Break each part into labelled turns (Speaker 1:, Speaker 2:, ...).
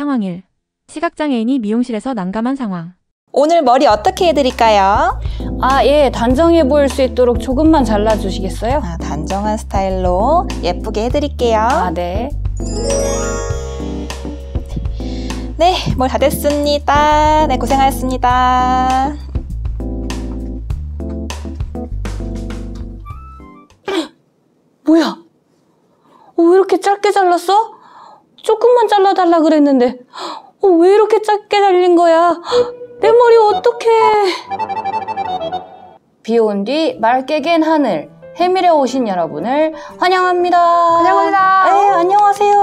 Speaker 1: 상황 1. 시각장애인이 미용실에서 난감한 상황.
Speaker 2: 오늘 머리 어떻게 해드릴까요?
Speaker 3: 예, 단정해 보일 수 있도록 조금만 잘라주시겠어요?
Speaker 2: 단정한 스타일로 예쁘게 해드릴게요.
Speaker 3: 네.
Speaker 2: 네, 머리 다 됐습니다. 네, 고생하셨습니다.
Speaker 3: 뭐야? 왜 이렇게 짧게 잘랐어? 조금만 잘라달라 그랬는데 왜 이렇게 짧게 잘린 거야? 내 머리 어떡해? 비 온 뒤 맑게 갠 하늘, 해밀에 오신 여러분을 환영합니다.
Speaker 2: 환영합니다.
Speaker 3: 네, 안녕하세요.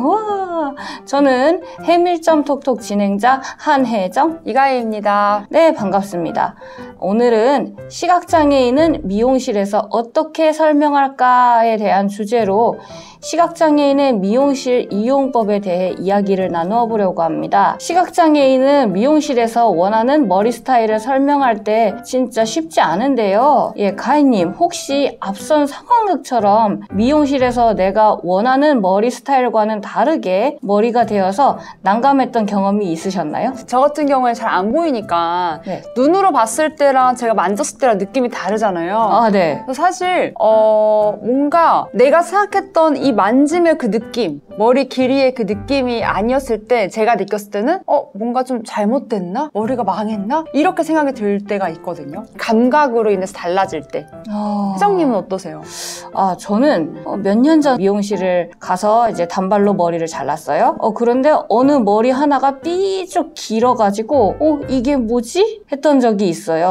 Speaker 3: 와, 저는 해밀점 톡톡 진행자 한혜정 이가혜입니다. 네, 반갑습니다. 오늘은 시각장애인은 미용실에서 어떻게 설명할까에 대한 주제로 시각장애인의 미용실 이용법에 대해 이야기를 나누어 보려고 합니다. 시각장애인은 미용실에서 원하는 머리 스타일을 설명할 때 진짜 쉽지 않은데요. 가희님, 혹시 앞선 상황극처럼 미용실에서 내가 원하는 머리 스타일과는 다르게 머리가 되어서 난감했던 경험이 있으셨나요?
Speaker 4: 저 같은 경우에 잘 안 보이니까
Speaker 3: 네.
Speaker 4: 눈으로 봤을 때랑 제가 만졌을 때랑 느낌이 다르잖아요.
Speaker 3: 네.
Speaker 4: 사실 뭔가 내가 생각했던 이 만짐의 그 느낌, 머리 길이의 그 느낌이 아니었을 때 제가 느꼈을 때는 뭔가 좀 잘못됐나? 머리가 망했나? 이렇게 생각이 들 때가 있거든요. 감각으로 인해서 달라질 때. 혜정님은 어떠세요?
Speaker 3: 저는 몇 년 전 미용실을 가서 이제 단발로 머리를 잘랐어요. 그런데 어느 머리 하나가 삐쭉 길어가지고 이게 뭐지? 했던 적이 있어요.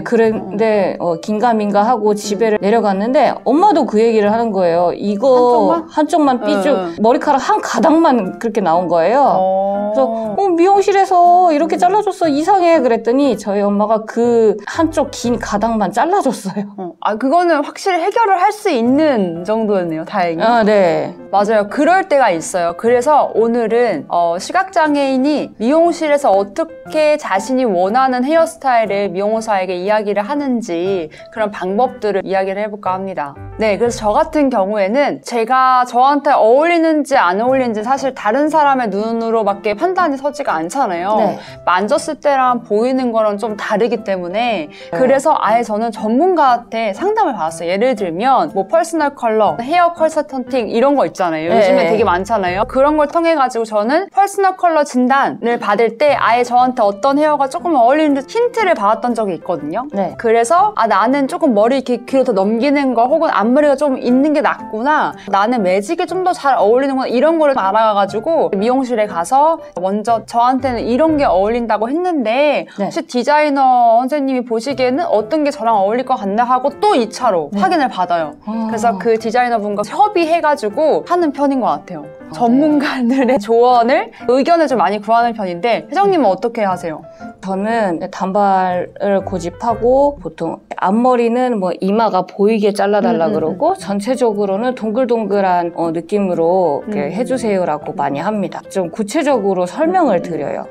Speaker 3: 그런데 긴가민가 하고 집에 내려갔는데 엄마도 그 얘기를 하는 거예요. 이거 한쪽만 삐쭉 머리카락 한 가닥만 그렇게 나온 거예요. 그래서 미용실에서 이렇게 잘라줬어, 이상해 그랬더니 저희 엄마가 그 한쪽 긴 가닥만 잘라줬어요.
Speaker 4: 그거는 확실히 해결을 할 수 있는 정도였네요. 다행히.
Speaker 3: 네.
Speaker 4: 맞아요. 그럴 때가 있어요. 그래서 오늘은 시각장애인이 미용실에서 어떻게 자신이 원하는 헤어스타일을 미용사에게 이야기를 하는지 그런 방법들을 이야기를 해볼까 합니다. 네, 그래서 저 같은 경우에는 제가 저한테 어울리는지 안 어울리는지 사실 다른 사람의 눈으로밖에 판단이 서지가 않잖아요.
Speaker 3: 네.
Speaker 4: 만졌을 때랑 보이는 거랑 좀 다르기 때문에 그래서 아예 저는 전문가한테 상담을 받았어요. 예를 들면 뭐 퍼스널 컬러, 헤어 컨설턴팅 이런 거 있잖아요. 요즘에 되게 많잖아요. 그런 걸 통해 가지고 저는 퍼스널 컬러 진단을 받을 때 아예 저한테 어떤 헤어가 조금 어울리는지 힌트를 받았던 적이 있거든요.
Speaker 3: 네.
Speaker 4: 그래서 나는 조금 머리 길이로 더 넘기는 거 혹은 앞머리가 좀 있는 게 낫구나, 나는 매직이 좀 더 잘 어울리는구나, 이런 거를 알아가지고 미용실에 가서 먼저 저한테는 이런 게 어울린다고 했는데 혹시 디자이너 선생님이 보시기에는 어떤 게 저랑 어울릴 것 같나 하고 또 2차로 확인을 받아요. 그래서 그 디자이너분과 협의해가지고 하는 편인 것 같아요. 전문가들의 조언을, 의견을 좀 많이 구하는 편인데 혜정님은 어떻게 하세요?
Speaker 3: 저는 단발을 고집하고 보통 앞머리는 뭐 이마가 보이게 잘라달라 그러고 전체적으로는 동글동글한 느낌으로 이렇게 해주세요라고 많이 합니다. 좀 구체적으로 설명을 드려요.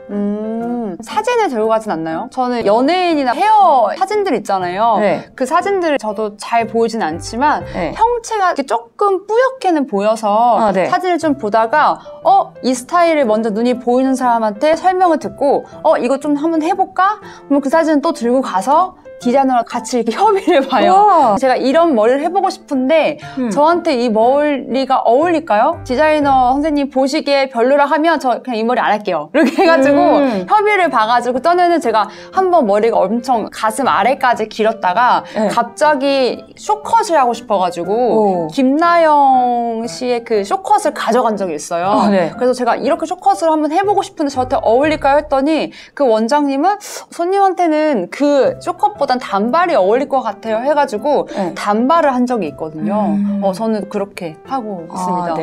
Speaker 4: 사진을 들고 가진 않나요? 저는 연예인이나 헤어 사진들 있잖아요.
Speaker 3: 네.
Speaker 4: 그 사진들을 저도 잘 보이진 않지만 형체가 이렇게 조금 뿌옇게는 보여서 사진을 좀 보다가 이 스타일을 먼저 눈이 보이는 사람한테 설명을 듣고 이거 좀 한번 해볼까? 그러면 그 사진을 또 들고 가서 디자이너랑 같이 이렇게 협의를 봐요. 우와. 제가 이런 머리를 해보고 싶은데 저한테 이 머리가 어울릴까요? 디자이너 선생님 보시기에 별로라 하면 저 그냥 이 머리 안 할게요. 이렇게 해가지고 협의를 봐가지고 전에는 제가 한번 머리가 엄청 가슴 아래까지 길었다가 갑자기 쇼컷을 하고 싶어가지고 김나영 씨의 그 쇼컷을 가져간 적이 있어요. 그래서 제가 이렇게 쇼컷을 한번 해보고 싶은데 저한테 어울릴까요? 했더니 그 원장님은 손님한테는 그 쇼컷보다 단발이 어울릴 것 같아요 해가지고 단발을 한 적이 있거든요. 저는 그렇게 하고 있습니다.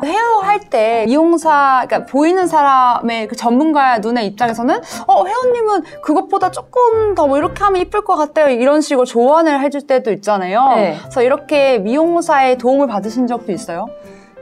Speaker 4: 헤어 할 때 미용사, 그러니까 보이는 사람의 그 전문가의 눈의 입장에서는 회원님은 그것보다 조금 더 뭐 이렇게 하면 이쁠 것 같아요, 이런 식으로 조언을 해줄 때도 있잖아요. 그래서 이렇게 미용사의 도움을 받으신 적도 있어요?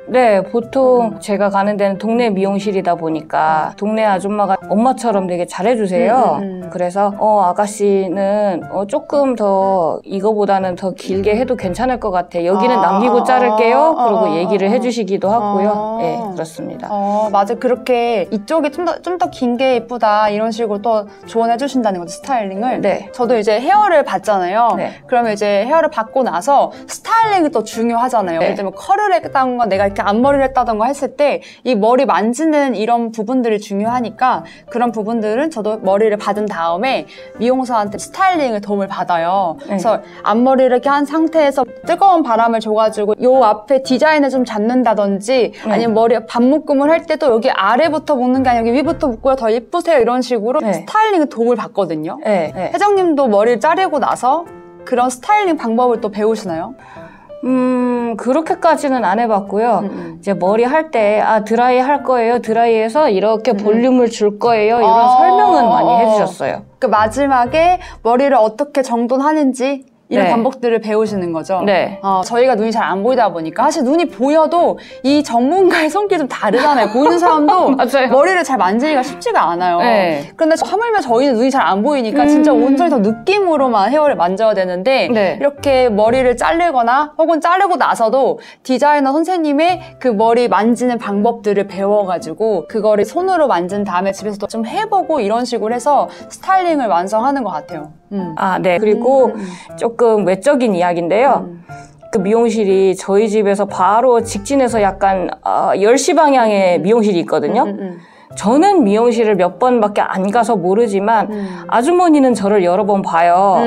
Speaker 3: 네, 보통 제가 가는 데는 동네 미용실이다 보니까 동네 아줌마가 엄마처럼 되게 잘해주세요. 그래서 아가씨는 조금 더 이거보다는 더 길게 해도 괜찮을 것 같아. 여기는 남기고 자를게요. 그러고 얘기를 해주시기도 하고요. 네, 그렇습니다.
Speaker 4: 맞아. 그렇게 이쪽이 좀 더 긴 게 예쁘다 이런 식으로 또 조언해 주신다는 거죠, 스타일링을.
Speaker 3: 네.
Speaker 4: 저도 이제 헤어를 받잖아요.
Speaker 3: 네.
Speaker 4: 그러면 이제 헤어를 받고 나서 스타일링이 또 중요하잖아요.
Speaker 3: 네.
Speaker 4: 예를 들면 컬을 했다던가 내가 이렇게 앞머리를 했다던가 했을 때 이 머리 만지는 이런 부분들이 중요하니까 그런 부분들은 저도 머리를 받은 다음에 미용사한테 스타일링을 도움을 받아요.
Speaker 3: 네.
Speaker 4: 그래서 앞머리를 이렇게 한 상태에서 뜨거운 바람을 줘가지고 요 앞에 디자인을 좀 잡는다든지 아니면 머리에 반묶음을 할 때도 여기 아래부터 묶는 게 아니라 여기 위부터 묶어야 더 예쁘세요 이런 식으로 스타일링 도움을 받거든요. 혜정님도 머리를 자르고 나서 그런 스타일링 방법을 또 배우시나요?
Speaker 3: 그렇게까지는 안 해봤고요. 이제 머리 할 때, 드라이 할 거예요. 드라이해서 이렇게 볼륨을 줄 거예요. 이런 설명은 많이 해주셨어요.
Speaker 4: 그 마지막에 머리를 어떻게 정돈하는지 이런 방법들을 배우시는 거죠.
Speaker 3: 네.
Speaker 4: 저희가 눈이 잘 안 보이다 보니까 사실 눈이 보여도 이 전문가의 손길이 좀 다르잖아요. 보이는 사람도
Speaker 3: 맞아요.
Speaker 4: 머리를 잘 만지기가 쉽지가 않아요.
Speaker 3: 네.
Speaker 4: 그런데 하물며 저희는 눈이 잘 안 보이니까 진짜 온전히 더 느낌으로만 헤어를 만져야 되는데 이렇게 머리를 자르거나 혹은 자르고 나서도 디자이너 선생님의 그 머리 만지는 방법들을 배워가지고 그거를 손으로 만진 다음에 집에서도 좀 해보고 이런 식으로 해서 스타일링을 완성하는 것 같아요.
Speaker 3: 네. 그리고 조금 외적인 이야기인데요. 그 미용실이 저희 집에서 바로 직진해서 약간 10시 방향에 미용실이 있거든요. 저는 미용실을 몇 번밖에 안 가서 모르지만 아주머니는 저를 여러 번 봐요.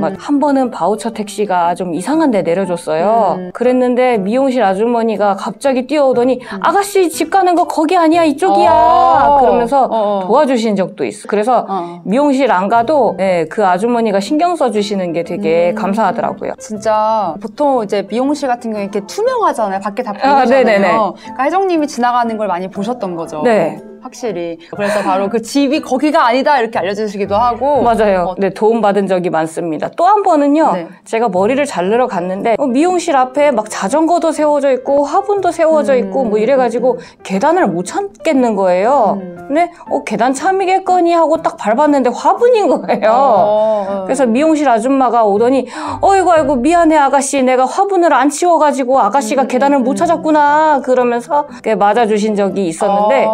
Speaker 3: 막 한 번은 바우처 택시가 좀 이상한 데 내려줬어요. 그랬는데 미용실 아주머니가 갑자기 뛰어오더니 아가씨 집 가는 거 거기 아니야 이쪽이야 그러면서 도와주신 적도 있어요. 그래서 미용실 안 가도 그 아주머니가 신경 써주시는 게 되게 감사하더라고요.
Speaker 4: 진짜 보통 이제 미용실 같은 경우에 이렇게 투명하잖아요. 밖에 다 보이잖아요. 그러니까 혜정님이 지나가는 걸 많이 보셨던 거죠.
Speaker 3: 네.
Speaker 4: 확실히. 그래서 바로 그 집이 거기가 아니다 이렇게 알려주시기도 하고.
Speaker 3: 맞아요. 네, 도움받은 적이 많습니다. 또 한 번은요. 제가 머리를 자르러 갔는데 미용실 앞에 막 자전거도 세워져 있고 화분도 세워져 있고 뭐 이래가지고 계단을 못 참겠는 거예요. 근데 계단 참이겠거니 하고 딱 밟았는데 화분인 거예요. 그래서 미용실 아줌마가 오더니 아이고 미안해 아가씨 내가 화분을 안 치워가지고 아가씨가 계단을 못 찾았구나 그러면서 맞아주신 적이 있었는데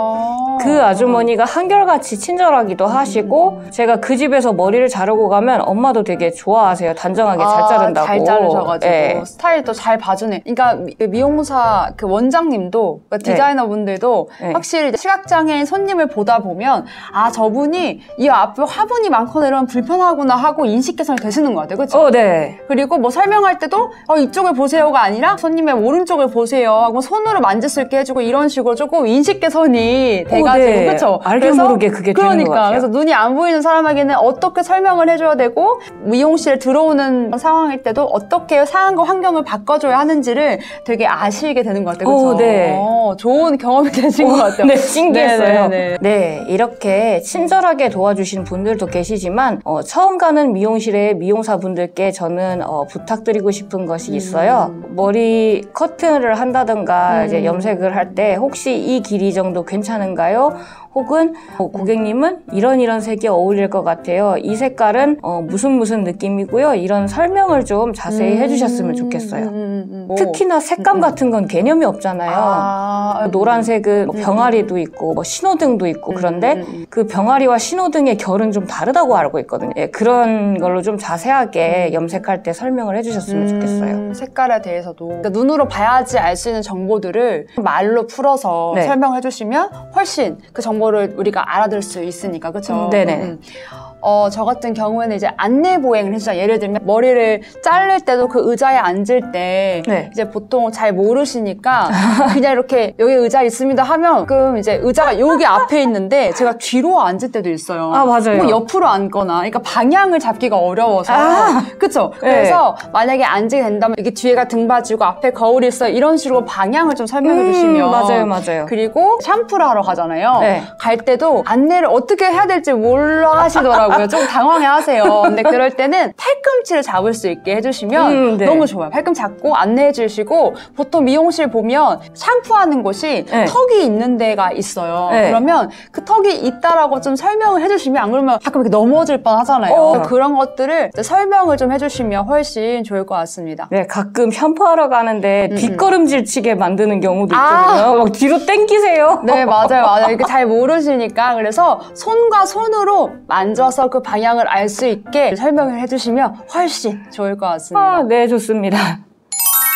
Speaker 3: 그 아주머니가 한결같이 친절하기도 하시고 제가 그 집에서 머리를 자르고 가면 엄마도 되게 좋아하세요. 단정하게 잘 자른다고.
Speaker 4: 잘 자르셔가지고 스타일도 잘 봐주네. 그러니까 미용사 그 원장님도 그러니까 디자이너분들도 확실히 시각장애인 손님을 보다 보면 저분이 이 앞에 화분이 많거나 이러면 불편하구나 하고 인식 개선이 되시는 것 같아요. 그렇죠?
Speaker 3: 네.
Speaker 4: 그리고 뭐 설명할 때도 이쪽을 보세요가 아니라 손님의 오른쪽을 보세요 하고 손으로 만질 수 있게 해주고 이런 식으로 조금 인식 개선이 돼가지고 그렇죠.
Speaker 3: 알게 모르게 그게 되는 것 같아요.
Speaker 4: 그래서 눈이 안 보이는 사람에게는 어떻게 설명을 해줘야 되고 미용실에 들어오는 상황일 때도 어떻게 상황과 환경을 바꿔줘야 하는지를 되게 아시게 되는 것 같아요. 그렇죠? 좋은 경험이 되신 것 같아요.
Speaker 3: 네, 신기했어요. 네, 이렇게 친절하게 도와주신 분들도 계시지만 처음 가는 미용실의 미용사분들께 저는 부탁드리고 싶은 것이 있어요. 머리 커트를 한다든가 이제 염색을 할 때 혹시 이 길이 정도 괜찮은가요? 혹은 고객님은 이런 색이 어울릴 것 같아요. 이 색깔은 무슨 느낌이고요. 이런 설명을 좀 자세히 해주셨으면 좋겠어요. 특히나 색감 같은 건 개념이 없잖아요. 노란색은 병아리도 있고 신호등도 있고 그런데 그 병아리와 신호등의 결은 좀 다르다고 알고 있거든요. 그런 걸로 좀 자세하게 염색할 때 설명을 해주셨으면 좋겠어요.
Speaker 4: 색깔에 대해서도 그러니까 눈으로 봐야지 알 수 있는 정보들을 말로 풀어서 설명해 주시면 훨씬 그 정보를 우리가 알아들 수 있으니까 그렇죠?
Speaker 3: 네네.
Speaker 4: 저 같은 경우에는 이제 안내 보행을 해주잖아요. 예를 들면 머리를 자를 때도 그 의자에 앉을 때 이제 보통 잘 모르시니까 그냥 이렇게 여기 의자 있습니다 하면 그럼 이제 의자가 여기 앞에 있는데 제가 뒤로 앉을 때도 있어요.
Speaker 3: 맞아요.
Speaker 4: 뭐 옆으로 앉거나 그러니까 방향을 잡기가 어려워서 그쵸? 그래서 만약에 앉게 된다면 이게 뒤에가 등받이고 앞에 거울이 있어요. 이런 식으로 방향을 좀 설명해 주시면
Speaker 3: 맞아요.
Speaker 4: 그리고 샴푸를 하러 가잖아요. 갈 때도 안내를 어떻게 해야 될지 몰라 하시더라고요. 하더라고요. 좀 당황해하세요. 근데 그럴 때는 팔꿈치를 잡을 수 있게 해주시면
Speaker 3: 네.
Speaker 4: 너무 좋아요. 팔꿈치 잡고 안내해주시고 보통 미용실 보면 샴푸하는 곳이
Speaker 3: 네.
Speaker 4: 턱이 있는 데가 있어요.
Speaker 3: 네.
Speaker 4: 그러면 그 턱이 있다라고 좀 설명을 해주시면 안 그러면 가끔 이렇게 넘어질 뻔 하잖아요. 그런 것들을 이제 설명을 좀 해주시면 훨씬 좋을 것 같습니다.
Speaker 3: 네, 가끔 샴푸하러 가는데 뒷걸음질 치게 만드는 경우도 있거든요. 막 뒤로 땡기세요.
Speaker 4: 네, 맞아요. 이렇게 잘 모르시니까. 그래서 손과 손으로 만져서 그 방향을 알 수 있게 설명을 해주시면 훨씬 좋을 것 같습니다.
Speaker 3: 네, 좋습니다.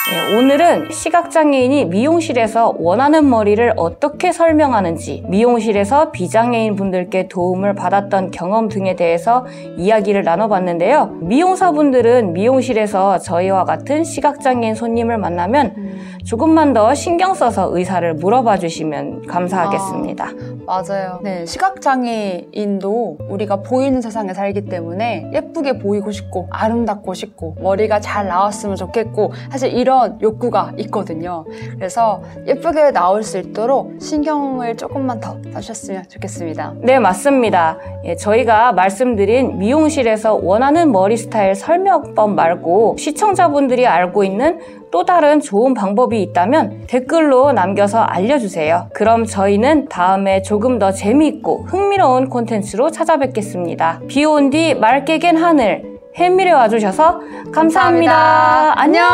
Speaker 3: 네, 오늘은 시각장애인이 미용실에서 원하는 머리를 어떻게 설명하는지, 미용실에서 비장애인 분들께 도움을 받았던 경험 등에 대해서 이야기를 나눠봤는데요. 미용사분들은 미용실에서 저희와 같은 시각장애인 손님을 만나면 조금만 더 신경 써서 의사를 물어봐 주시면 감사하겠습니다.
Speaker 4: 맞아요. 네, 시각장애인도 우리가 보이는 세상에 살기 때문에 예쁘게 보이고 싶고 아름답고 싶고 머리가 잘 나왔으면 좋겠고 사실 이런 욕구가 있거든요. 그래서 예쁘게 나올 수 있도록 신경을 조금만 더 써주셨으면 좋겠습니다.
Speaker 3: 네, 맞습니다. 저희가 말씀드린 미용실에서 원하는 머리 스타일 설명법 말고 시청자분들이 알고 있는 또 다른 좋은 방법이 있다면 댓글로 남겨서 알려주세요. 그럼 저희는 다음에 조금 더 재미있고 흥미로운 콘텐츠로 찾아뵙겠습니다. 비 온 뒤 맑게 갠 하늘, 햇밀에 와주셔서 감사합니다. 안녕!